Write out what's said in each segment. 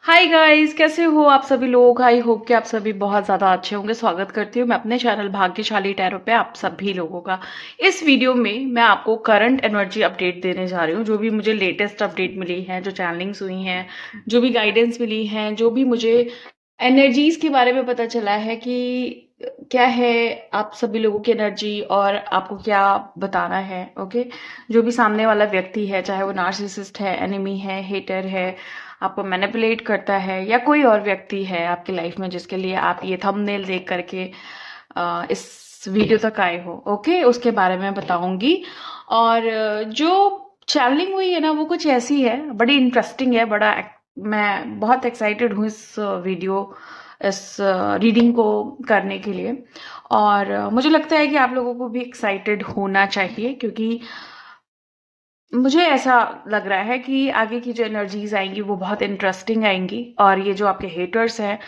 Hi guys, कैसे हो आप सभी लोग। आई होप कि आप सभी बहुत ज़्यादा अच्छे होंगे। स्वागत करती हूँ मैं अपने चैनल भाग्यशाली टैरो पे आप सभी लोगों का। इस वीडियो में मैं आपको करंट एनर्जी अपडेट देने जा रही हूँ। जो भी मुझे लेटेस्ट अपडेट मिली है, जो चैनलिंग्स हुई हैं, जो भी गाइडेंस मिली है, जो भी मुझे एनर्जीज के बारे में पता चला है कि क्या है आप सभी लोगों की एनर्जी और आपको क्या बताना है। ओके, जो भी सामने वाला व्यक्ति है, चाहे वो नार्सिसिस्ट है, एनिमी है, हेटर है, आपको मैनिपुलेट करता है, या कोई और व्यक्ति है आपकी लाइफ में जिसके लिए आप ये थंबनेल देख करके इस वीडियो तक आए हो, ओके, उसके बारे में बताऊंगी। और जो चैनलिंग हुई है ना, वो कुछ ऐसी है, बड़ी इंटरेस्टिंग है। मैं बहुत एक्साइटेड हूँ इस वीडियो, इस रीडिंग को करने के लिए। और मुझे लगता है कि आप लोगों को भी एक्साइटेड होना चाहिए, क्योंकि मुझे ऐसा लग रहा है कि आगे की जो एनर्जीज आएंगी वो बहुत इंटरेस्टिंग आएंगी। और ये जो आपके हेटर्स हैं,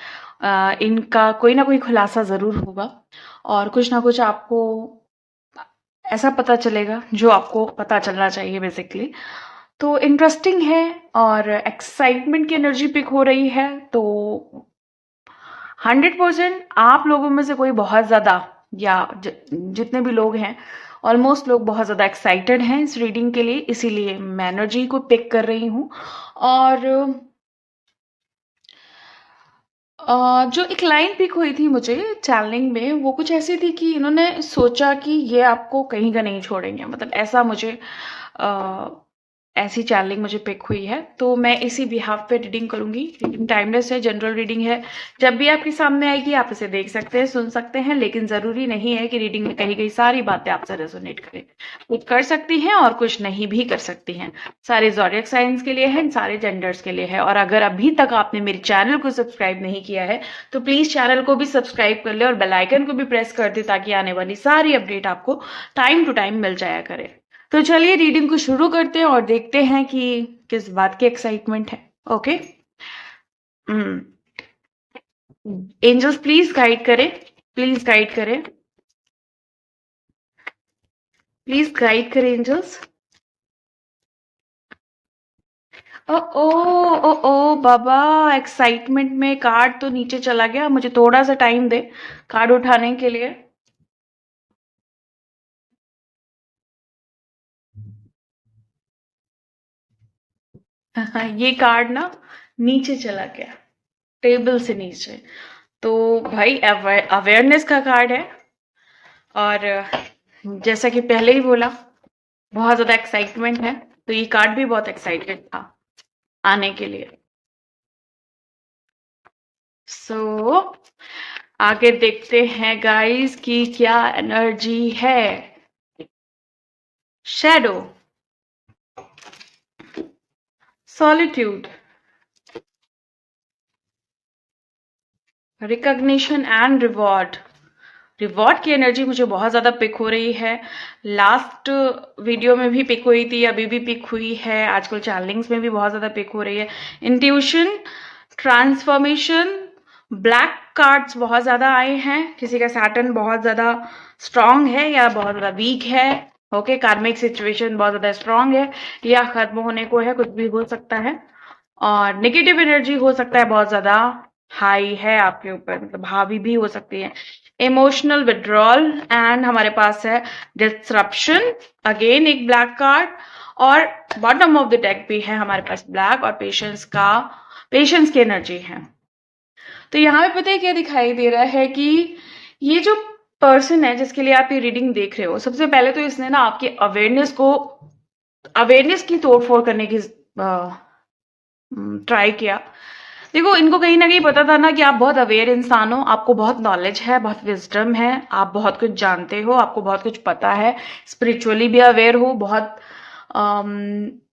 इनका कोई ना कोई खुलासा ज़रूर होगा, और कुछ ना कुछ आपको ऐसा पता चलेगा जो आपको पता चलना चाहिए बेसिकली। तो इंटरेस्टिंग है और एक्साइटमेंट की एनर्जी पिक हो रही है। तो 100% आप लोगों में से कोई बहुत ज़्यादा, या जितने भी लोग हैं, ऑलमोस्ट लोग बहुत ज़्यादा एक्साइटेड हैं इस रीडिंग के लिए, इसीलिए मैं एनर्जी को पिक कर रही हूँ। और जो एक लाइन पिक हुई थी मुझे चैनलिंग में, वो कुछ ऐसी थी कि इन्होंने सोचा कि ये आपको कहीं का नहीं छोड़ेंगे, मतलब ऐसा मुझे ऐसी चैनलिंग मुझे पिक हुई है। तो मैं इसी बिहाफ पे रीडिंग करूंगी। रीडिंग टाइमलेस है, जनरल रीडिंग है। जब भी आपके सामने आएगी आप इसे देख सकते हैं, सुन सकते हैं, लेकिन जरूरी नहीं है कि रीडिंग में कही गई सारी बातें आपसे रेजोनेट करें। कुछ कर सकती हैं और कुछ नहीं भी कर सकती हैं। सारे ज़ोडिएक साइंस के लिए है, सारे जेंडर्स के लिए है। और अगर अभी तक आपने मेरे चैनल को सब्सक्राइब नहीं किया है तो प्लीज चैनल को भी सब्सक्राइब कर ले और बेल आइकन को भी प्रेस कर दे, ताकि आने वाली सारी अपडेट आपको टाइम टू टाइम मिल जाया करे। तो चलिए रीडिंग को शुरू करते हैं और देखते हैं कि किस बात की एक्साइटमेंट है। ओके, एंजल्स प्लीज गाइड करें, प्लीज गाइड करें, प्लीज गाइड करें एंजल्स। ओ ओ ओ ओ बाबा, एक्साइटमेंट में कार्ड तो नीचे चला गया। मुझे थोड़ा सा टाइम दे कार्ड उठाने के लिए। ये कार्ड ना नीचे चला गया, टेबल से नीचे। तो भाई अवेयरनेस का कार्ड है। और जैसा कि पहले ही बोला, बहुत ज्यादा एक्साइटमेंट है। तो ये कार्ड भी बहुत एक्साइटेड था आने के लिए। सो आगे देखते हैं गाइस कि क्या एनर्जी है। Shadow, solitude, recognition and reward. Reward की एनर्जी मुझे बहुत ज्यादा पिक हो रही है। लास्ट वीडियो में भी पिक हुई थी, अभी भी पिक हुई है, आजकल चैनलिंग्स में भी बहुत ज्यादा पिक हो रही है। इंट्यूशन, ट्रांसफॉर्मेशन, ब्लैक कार्ड्स बहुत ज्यादा आए हैं। किसी का सैटर्न बहुत ज्यादा स्ट्रांग है या बहुत ज्यादा वीक है। ओके, कार्मिक सिचुएशन बहुत ज्यादा स्ट्रांग है या खत्म होने को है, कुछ भी हो सकता है। और नेगेटिव एनर्जी हो सकता है बहुत ज्यादा हाई है आपके ऊपर, मतलब हावी भी हो सकती है। इमोशनल विड्रॉल, एंड हमारे पास है डिसरप्शन, अगेन एक ब्लैक कार्ड। और बॉटम ऑफ द डेक भी है हमारे पास ब्लैक, और पेशेंस की एनर्जी है। तो यहाँ पे पता है क्या दिखाई दे रहा है कि ये जो पर्सन है जिसके लिए आप ये रीडिंग देख रहे हो, सबसे पहले तो इसने ना आपकी अवेयरनेस की तोड़फोड़ करने की ट्राई किया। देखो, इनको कहीं ना कहीं पता था ना कि आप बहुत अवेयर इंसान हो, आपको बहुत नॉलेज है, बहुत विजडम है, आप बहुत कुछ जानते हो, आपको बहुत कुछ पता है, स्पिरिचुअली भी अवेयर हो, बहुत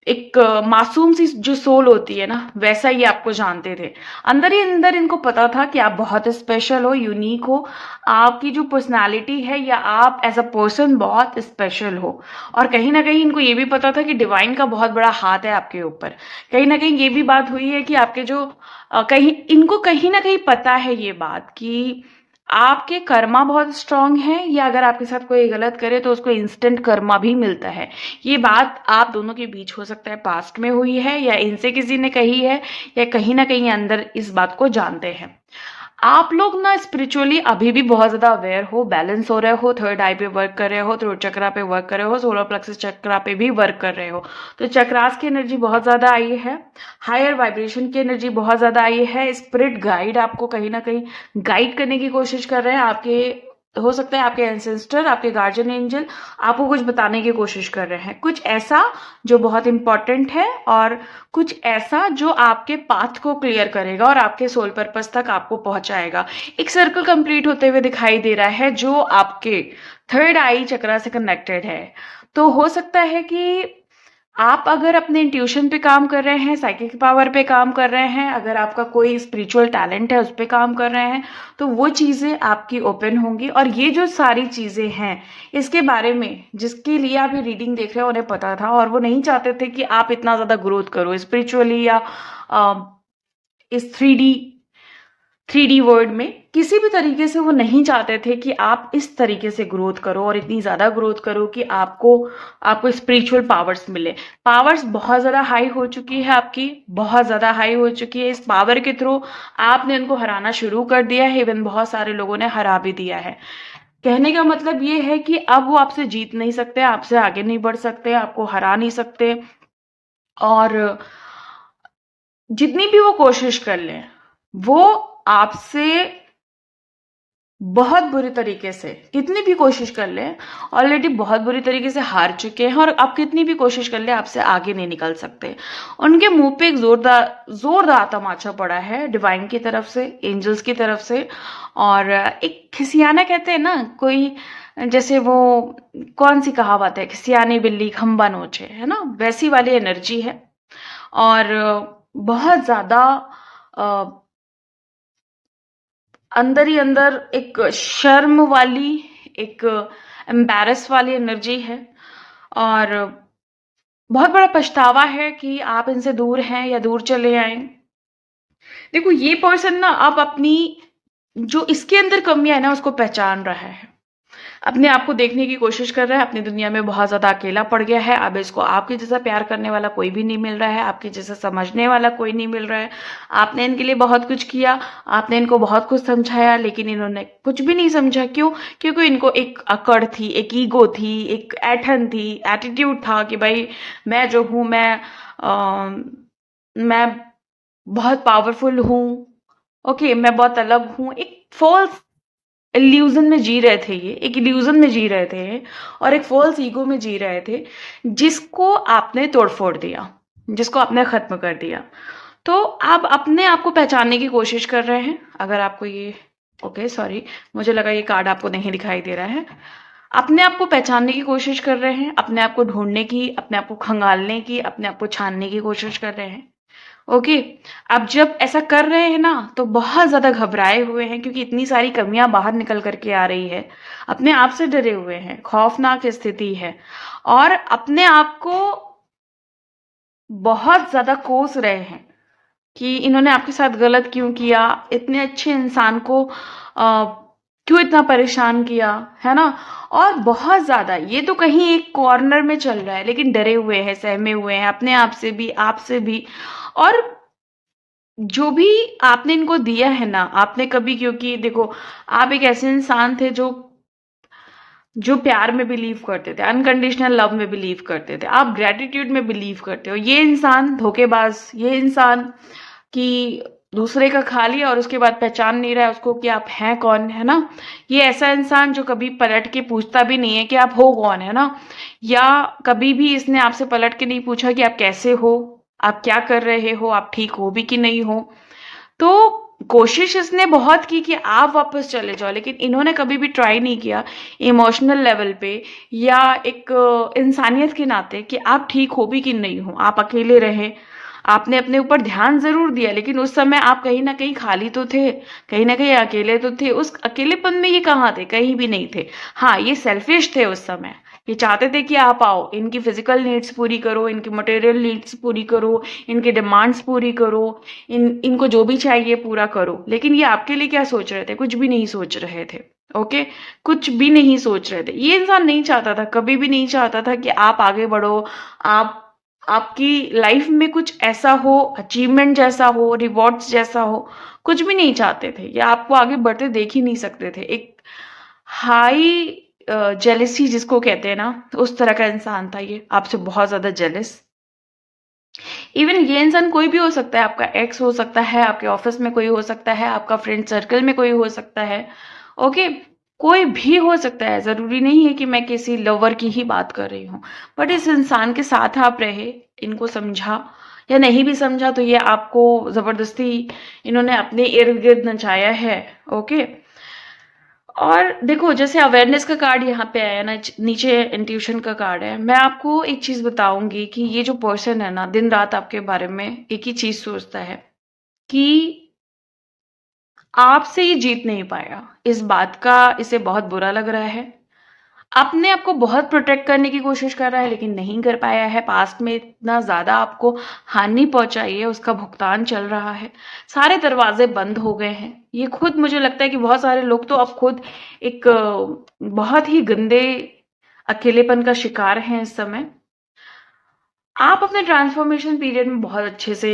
एक मासूम सी जो सोल होती है ना, वैसा ही आपको जानते थे। अंदर ही अंदर इनको पता था कि आप बहुत स्पेशल हो, यूनिक हो, आपकी जो पर्सनालिटी है या आप एज अ पर्सन बहुत स्पेशल हो। और कहीं ना कहीं इनको ये भी पता था कि डिवाइन का बहुत बड़ा हाथ है आपके ऊपर। कहीं ना कहीं ये भी बात हुई है कि आपके जो कहीं इनको कहीं ना कहीं पता है ये बात कि आपके कर्मा बहुत स्ट्रांग है, या अगर आपके साथ कोई गलत करे तो उसको इंस्टेंट कर्मा भी मिलता है। ये बात आप दोनों के बीच हो सकता है पास्ट में हुई है, या इनसे किसी ने कही है, या कहीं ना कहीं अंदर इस बात को जानते हैं। आप लोग ना स्पिरिचुअली अभी भी बहुत ज्यादा अवेयर हो, बैलेंस हो रहे हो, थर्ड आई पे वर्क कर रहे हो, थ्रोट चक्रा पे वर्क कर रहे हो, सोलर प्लेक्सस चक्रा पे भी वर्क कर रहे हो। तो चक्रास की एनर्जी बहुत ज्यादा आई है, हायर वाइब्रेशन की एनर्जी बहुत ज्यादा आई है। स्पिरिट गाइड आपको कहीं ना कहीं गाइड करने की कोशिश कर रहे हैं। आपके हो सकता है आपके एंसेस्टर, आपके गार्जियन एंजल आपको कुछ बताने की कोशिश कर रहे हैं, कुछ ऐसा जो बहुत इंपॉर्टेंट है, और कुछ ऐसा जो आपके पाथ को क्लियर करेगा और आपके सोल पर्पस तक आपको पहुंचाएगा। एक सर्कल कंप्लीट होते हुए दिखाई दे रहा है जो आपके थर्ड आई चक्रा से कनेक्टेड है। तो हो सकता है कि आप अगर अपने इंट्यूशन पे काम कर रहे हैं, साइकिक पावर पे काम कर रहे हैं, अगर आपका कोई स्पिरिचुअल टैलेंट है उस पे काम कर रहे हैं, तो वो चीजें आपकी ओपन होंगी। और ये जो सारी चीजें हैं, इसके बारे में जिसके लिए आप ये रीडिंग देख रहे हो उन्हें पता था, और वो नहीं चाहते थे कि आप इतना ज्यादा ग्रोथ करो स्पिरिचुअली, या इस थ्री डी वर्ल्ड में किसी भी तरीके से वो नहीं चाहते थे कि आप इस तरीके से ग्रोथ करो और इतनी ज्यादा ग्रोथ करो कि आपको स्पिरिचुअल पावर्स मिले। पावर्स बहुत ज्यादा हाई हो चुकी है आपकी, बहुत ज्यादा हाई हो चुकी है। इस पावर के थ्रू आपने उनको हराना शुरू कर दिया है, इवन बहुत सारे लोगों ने हरा भी दिया है। कहने का मतलब ये है कि अब वो आपसे जीत नहीं सकते, आपसे आगे नहीं बढ़ सकते, आपको हरा नहीं सकते। और जितनी भी वो कोशिश कर लें, वो आपसे बहुत बुरी तरीके से, कितनी भी कोशिश कर ले, ऑलरेडी बहुत बुरी तरीके से हार चुके हैं, और आप कितनी भी कोशिश कर ले आपसे आगे नहीं निकल सकते। उनके मुंह पे एक जोरदार तमाचा पड़ा है डिवाइन की तरफ से, एंजल्स की तरफ से। और एक खिसियाना कहते हैं ना, कोई जैसे वो कौन सी कहावत है, खिसियानी बिल्ली खंबा नोचे, है ना, वैसी वाली एनर्जी है। और बहुत ज्यादा अंदर ही अंदर एक शर्म वाली, एक एम्बैरस वाली एनर्जी है। और बहुत बड़ा पछतावा है कि आप इनसे दूर हैं या दूर चले आए। देखो ये पर्सन ना अब अपनी जो इसके अंदर कमियां है ना उसको पहचान रहा है, अपने आप को देखने की कोशिश कर रहा है। अपनी दुनिया में बहुत ज्यादा अकेला पड़ गया है। अब इसको आपके जैसा प्यार करने वाला कोई भी नहीं मिल रहा है, आपके जैसा समझने वाला कोई नहीं मिल रहा है। आपने इनके लिए बहुत कुछ किया, आपने इनको बहुत कुछ समझाया, लेकिन इन्होंने कुछ भी नहीं समझा। क्यों? क्योंकि इनको एक अकड़ थी, एक ईगो थी, एक ऐठन थी, एटीट्यूड था कि भाई मैं जो हूं, मैं बहुत पावरफुल हूं, ओके, मैं बहुत अलग हूं। एक फॉल्स इल्यूजन में जी रहे थे, ये एक इल्यूजन में जी रहे थे, और एक फॉल्स ईगो में जी रहे थे, जिसको आपने तोड़फोड़ दिया, जिसको आपने खत्म कर दिया। तो आप अपने आप को पहचानने की कोशिश कर रहे हैं। अगर आपको ये ओके सॉरी, मुझे लगा ये कार्ड आपको नहीं दिखाई दे रहा है। अपने आप को पहचानने की कोशिश कर रहे हैं, अपने आप को ढूंढने की, अपने आप को खंगालने की, अपने आप को छानने की कोशिश कर रहे हैं। ओके, अब जब ऐसा कर रहे हैं ना तो बहुत ज्यादा घबराए हुए हैं, क्योंकि इतनी सारी कमियां बाहर निकल करके आ रही है। अपने आप से डरे हुए हैं, खौफनाक स्थिति है, और अपने आप को बहुत ज्यादा कोस रहे हैं कि इन्होंने आपके साथ गलत क्यों किया, इतने अच्छे इंसान को क्यों इतना परेशान किया, है ना। और बहुत ज्यादा ये तो कहीं एक कॉर्नर में चल रहा है, लेकिन डरे हुए हैं, सहमे हुए हैं, अपने आप से भी, आपसे भी। और जो भी आपने इनको दिया है ना, आपने कभी, क्योंकि देखो आप एक ऐसे इंसान थे जो जो प्यार में बिलीव करते थे, अनकंडीशनल लव में बिलीव करते थे, आप ग्रेटिट्यूड में बिलीव करते हो। ये इंसान धोखेबाज, ये इंसान कि दूसरे का खा लिया और उसके बाद पहचान नहीं रहा है उसको कि आप हैं कौन, है ना। ये ऐसा इंसान जो कभी पलट के पूछता भी नहीं है कि आप हो कौन, है ना। या कभी भी इसने आपसे पलट के नहीं पूछा कि आप कैसे हो, आप क्या कर रहे हो, आप ठीक हो भी कि नहीं हो। तो कोशिश इसने बहुत की कि आप वापस चले जाओ, लेकिन इन्होंने कभी भी ट्राई नहीं किया इमोशनल लेवल पे या एक इंसानियत के नाते कि आप ठीक हो भी कि नहीं हो। आप अकेले रहे, आपने अपने ऊपर ध्यान जरूर दिया, लेकिन उस समय आप कहीं ना कहीं खाली तो थे, कहीं ना कहीं अकेले तो थे। उस अकेलेपन में ये कहाँ थे? कहीं भी नहीं थे। हाँ, ये सेल्फिश थे उस समय, ये चाहते थे कि आप आओ, इनकी फिजिकल नीड्स पूरी करो, इनकी मटेरियल नीड्स पूरी करो, इनकी डिमांड्स पूरी करो, इनको जो भी चाहिए पूरा करो। लेकिन ये आपके लिए क्या सोच रहे थे? कुछ भी नहीं सोच रहे थे। ओके, कुछ भी नहीं सोच रहे थे। ये इंसान नहीं चाहता था, कभी भी नहीं चाहता था कि आप आगे बढ़ो, आप आपकी लाइफ में कुछ ऐसा हो, अचीवमेंट जैसा हो, रिवॉर्ड्स जैसा हो, कुछ भी नहीं चाहते थे। ये आपको आगे बढ़ते देख ही नहीं सकते थे। एक हाई जेलेसी जिसको कहते हैं ना, उस तरह का इंसान था ये, आपसे बहुत ज्यादा जेलस। इवन ये इंसान कोई भी हो सकता है, आपका एक्स हो सकता है, आपके ऑफिस में कोई हो सकता है, आपका फ्रेंड सर्कल में कोई हो सकता है। ओके, कोई भी हो सकता है, जरूरी नहीं है कि मैं किसी लवर की ही बात कर रही हूँ। बट इस इंसान के साथ आप रहे, इनको समझा या नहीं भी समझा, तो ये आपको जबरदस्ती इन्होंने अपने इर्द गिर्द नचाया है। ओके, और देखो जैसे अवेयरनेस का कार्ड यहाँ पे आया ना, नीचे इंट्यूशन का कार्ड है। मैं आपको एक चीज बताऊंगी कि ये जो पर्सन है ना, दिन रात आपके बारे में एक ही चीज सोचता है कि आपसे ये जीत नहीं पाएगा। इस बात का इसे बहुत बुरा लग रहा है। अपने आपको बहुत प्रोटेक्ट करने की कोशिश कर रहा है, लेकिन नहीं कर पाया है। पास्ट में इतना ज्यादा आपको हानि पहुंचाई है, उसका भुगतान चल रहा है। सारे दरवाजे बंद हो गए हैं। ये खुद, मुझे लगता है कि बहुत सारे लोग तो अब खुद एक बहुत ही गंदे अकेलेपन का शिकार हैं इस समय। आप अपने ट्रांसफॉर्मेशन पीरियड में बहुत अच्छे से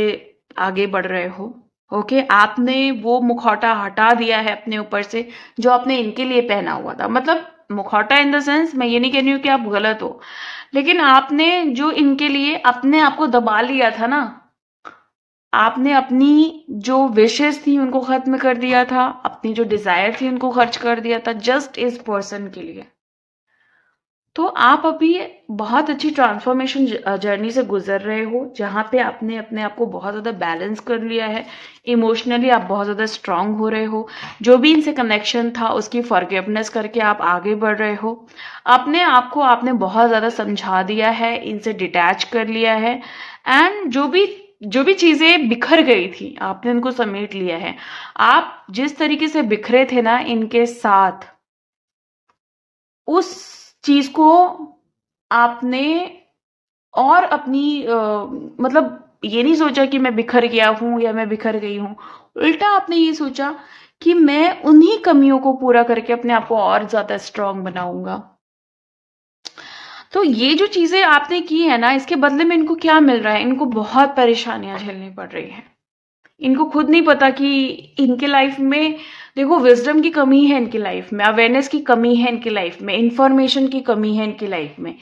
आगे बढ़ रहे हो। ओके, आपने वो मुखौटा हटा दिया है अपने ऊपर से जो आपने इनके लिए पहना हुआ था। मतलब मुखौटा इन द सेंस, मैं ये नहीं कह रही हूँ कि आप गलत हो, लेकिन आपने जो इनके लिए अपने आप को दबा लिया था ना, आपने अपनी जो विशेष थी उनको खत्म कर दिया था, अपनी जो डिजायर थी उनको खर्च कर दिया था जस्ट इस पर्सन के लिए। तो आप अभी बहुत अच्छी ट्रांसफॉर्मेशन जर्नी से गुजर रहे हो, जहां पे आपने अपने आप को बहुत ज्यादा बैलेंस कर लिया है। इमोशनली आप बहुत ज्यादा स्ट्रांग हो रहे हो। जो भी इनसे कनेक्शन था उसकी फॉरगिवनेस करके आप आगे बढ़ रहे हो। अपने आप को आपने बहुत ज्यादा समझा दिया है, इनसे डिटैच कर लिया है। एंड जो भी चीजें बिखर गई थी आपने उनको समेट लिया है। आप जिस तरीके से बिखरे थे ना इनके साथ, उस चीज को आपने और अपनी मतलब ये नहीं सोचा कि मैं बिखर गया हूं या मैं बिखर गई हूं। उल्टा आपने ये सोचा कि मैं उन्हीं कमियों को पूरा करके अपने आप को और ज्यादा स्ट्रांग बनाऊंगा। तो ये जो चीजें आपने की है ना, इसके बदले में इनको क्या मिल रहा है? इनको बहुत परेशानियां झेलनी पड़ रही हैं। इनको खुद नहीं पता कि इनके लाइफ में, देखो, विजडम की कमी है इनकी लाइफ में, अवेयरनेस की कमी है इनकी लाइफ में, इंफॉर्मेशन की कमी है इनकी लाइफ में।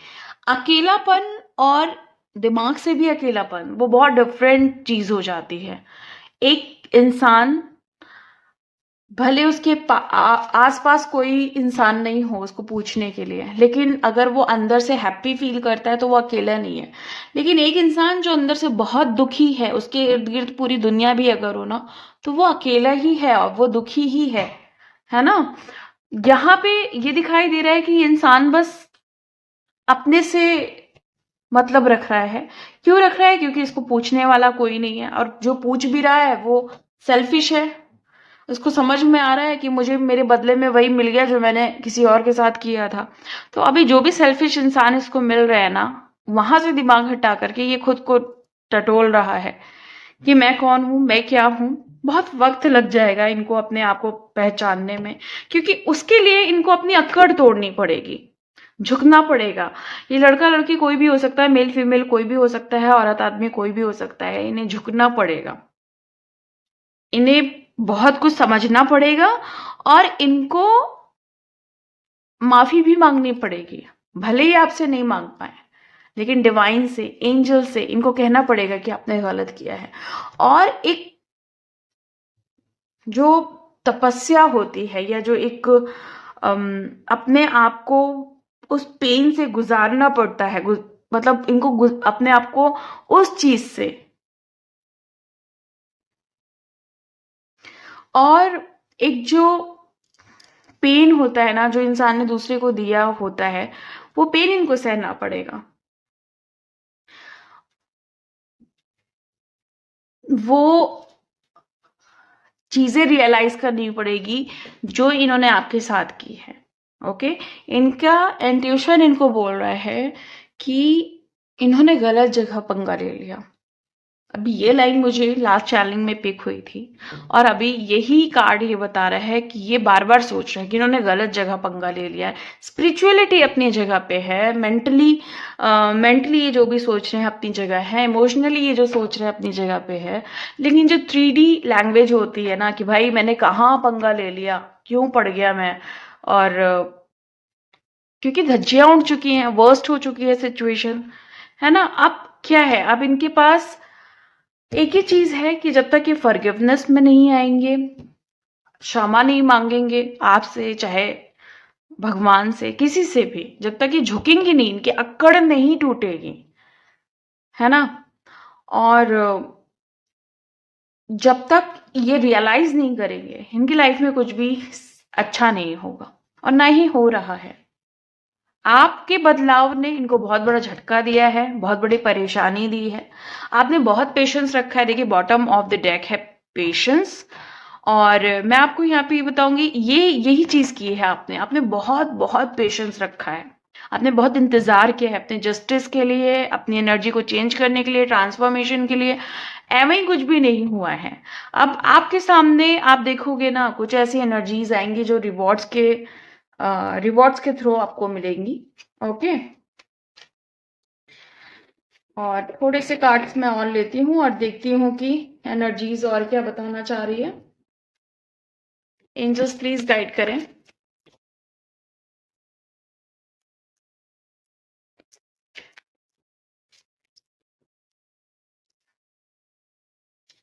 अकेलापन और दिमाग से भी अकेलापन, वो बहुत डिफरेंट चीज हो जाती है। एक इंसान, भले उसके आसपास कोई इंसान नहीं हो उसको पूछने के लिए, लेकिन अगर वो अंदर से हैप्पी फील करता है तो वो अकेला नहीं है। लेकिन एक इंसान जो अंदर से बहुत दुखी है, उसके इर्द गिर्द पूरी दुनिया भी अगर हो ना, तो वो अकेला ही है और वो दुखी ही है ना। यहाँ पे ये दिखाई दे रहा है कि इंसान बस अपने से मतलब रख रहा है। क्यों रख रहा है? क्योंकि इसको पूछने वाला कोई नहीं है, और जो पूछ भी रहा है वो सेल्फिश है। उसको समझ में आ रहा है कि मुझे मेरे बदले में वही मिल गया जो मैंने किसी और के साथ किया था। तो अभी जो भी सेल्फिश इंसान इसको मिल रहा है ना, वहां से दिमाग हटा करके ये खुद को टटोल रहा है कि मैं कौन हूं, मैं क्या हूं। बहुत वक्त लग जाएगा इनको अपने आप को पहचानने में, क्योंकि उसके लिए इनको अपनी अक्कड़ तोड़नी पड़ेगी, झुकना पड़ेगा। ये लड़का लड़की कोई भी हो सकता है, मेल फीमेल कोई भी हो सकता है, औरत आदमी कोई भी हो सकता है। इन्हें झुकना पड़ेगा, इन्हें बहुत कुछ समझना पड़ेगा, और इनको माफी भी मांगनी पड़ेगी। भले ही आपसे नहीं मांग पाए, लेकिन डिवाइन से, एंजल से इनको कहना पड़ेगा कि आपने गलत किया है। और एक जो तपस्या होती है, या जो एक अपने आप को उस पेन से गुजारना पड़ता है, मतलब इनको अपने आप को उस चीज से, और एक जो पेन होता है ना जो इंसान ने दूसरे को दिया होता है, वो पेन इनको सहना पड़ेगा। वो चीजें रियलाइज करनी पड़ेगी जो इन्होंने आपके साथ की है। ओके, इनका इंट्यूशन इनको बोल रहा है कि इन्होंने गलत जगह पंगा ले लिया। अभी ये लाइन मुझे लास्ट चैनलिंग में पिक हुई थी और अभी यही कार्ड ये बता रहा है कि ये बार बार सोच रहे हैं कि इन्होंने गलत जगह पंगा ले लिया है। स्पिरिचुअलिटी अपनी जगह पे है, मेंटली ये जो भी सोच रहे हैं अपनी जगह है, इमोशनली ये जो सोच रहे हैं अपनी जगह पे है, लेकिन जो 3D लैंग्वेज होती है ना कि भाई मैंने कहाँ पंगा ले लिया, क्यों पड़ गया मैं, और क्योंकि धज्जियां उड़ चुकी हैं, वर्स्ट हो चुकी है सिचुएशन, है ना। अब क्या है, अब इनके पास एक ही चीज है कि जब तक ये फॉरगिवनेस में नहीं आएंगे, क्षमा नहीं मांगेंगे आपसे, चाहे भगवान से, किसी से भी, जब तक ये झुकेंगे नहीं, इनकी अक्कड़ नहीं टूटेगी, है ना। और जब तक ये रियलाइज नहीं करेंगे, इनकी लाइफ में कुछ भी अच्छा नहीं होगा और ना ही हो रहा है। आपके बदलाव ने इनको बहुत बड़ा झटका दिया है, बहुत बड़ी परेशानी दी है। आपने बहुत पेशेंस रखा है। देखिए बॉटम ऑफ द डेक है पेशेंस, और मैं आपको यहाँ पे ये बताऊंगी, ये यही चीज की है आपने आपने बहुत बहुत पेशेंस रखा है। आपने बहुत इंतजार किया है अपने जस्टिस के लिए, अपनी एनर्जी को चेंज करने के लिए, ट्रांसफॉर्मेशन के लिए। एवं ही कुछ भी नहीं हुआ है। अब आपके सामने आप देखोगे ना, कुछ ऐसी एनर्जीज आएंगी जो रिवॉर्ड्स के थ्रू आपको मिलेंगी। ओके, और थोड़े से कार्ड्स मैं और लेती हूँ और देखती हूँ कि एनर्जीज और क्या बताना चाह रही है। एंजल्स प्लीज गाइड करें।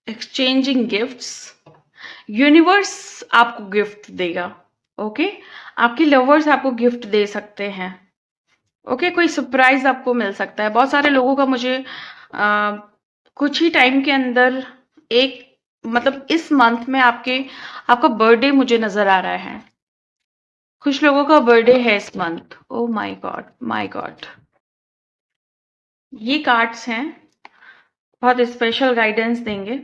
एक्सचेंजिंग गिफ्ट्स, यूनिवर्स आपको गिफ्ट देगा। ओके, आपके लवर्स आपको गिफ्ट दे सकते हैं। ओके, कोई सरप्राइज आपको मिल सकता है। बहुत सारे लोगों का मुझे कुछ ही टाइम के अंदर, एक मतलब इस मंथ में आपका बर्थडे मुझे नजर आ रहा है। कुछ लोगों का बर्थडे है इस month. Oh my God, my God, ये कार्ड्स हैं, बहुत स्पेशल गाइडेंस देंगे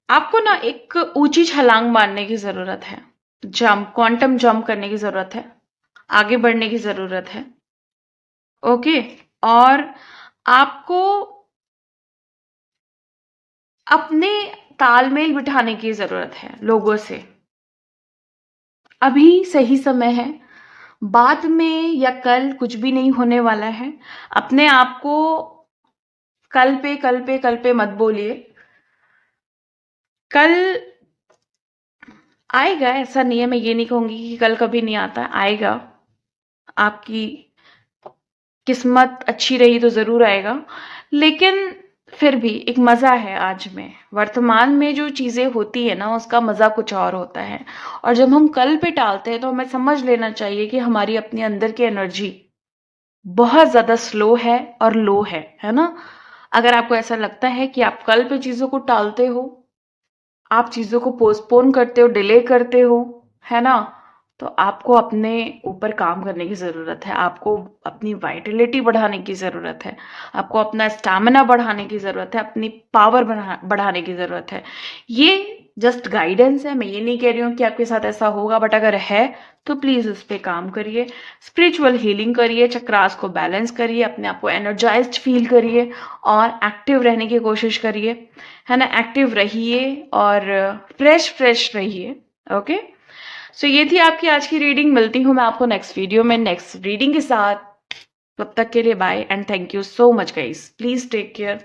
आपको ना। एक ऊंची छलांग मारने की जरूरत है, जंप, क्वांटम जंप करने की जरूरत है, आगे बढ़ने की जरूरत है। ओके, और आपको अपने तालमेल बिठाने की जरूरत है लोगों से। अभी सही समय है, बाद में या कल कुछ भी नहीं होने वाला है। अपने आप को कल पे मत बोलिए। कल आएगा, ऐसा नहीं है, मैं ये नहीं कहूंगी कि कल कभी नहीं आता, आएगा। आपकी किस्मत अच्छी रही तो जरूर आएगा, लेकिन फिर भी एक मजा है आज में, वर्तमान में जो चीजें होती है ना, उसका मजा कुछ और होता है। और जब हम कल पे टालते हैं तो हमें समझ लेना चाहिए कि हमारी अपनी अंदर की एनर्जी बहुत ज्यादा स्लो है और लो है ना। अगर आपको ऐसा लगता है कि आप कल पे चीजों को टालते हो, आप चीजों को पोस्टपोन करते हो, डिले करते हो, है ना, तो आपको अपने ऊपर काम करने की जरूरत है। आपको अपनी वाइटलिटी बढ़ाने की जरूरत है, आपको अपना स्टैमिना बढ़ाने की जरूरत है, अपनी पावर बढ़ाने की जरूरत है। ये जस्ट गाइडेंस है, मैं ये नहीं कह रही हूँ कि आपके साथ ऐसा होगा, बट अगर है तो प्लीज उस पर काम करिए, स्पिरिचुअल हीलिंग करिए, चक्रास को बैलेंस करिए, अपने आप को एनर्जाइज्ड फील करिए और एक्टिव रहने की कोशिश करिए, है ना। एक्टिव रहिए और फ्रेश रहिए। ओके, सो ये थी आपकी आज की रीडिंग। मिलती हूँ मैं आपको नेक्स्ट वीडियो में नेक्स्ट रीडिंग के साथ। तब तक के लिए bye and thank you so much guys, please take care.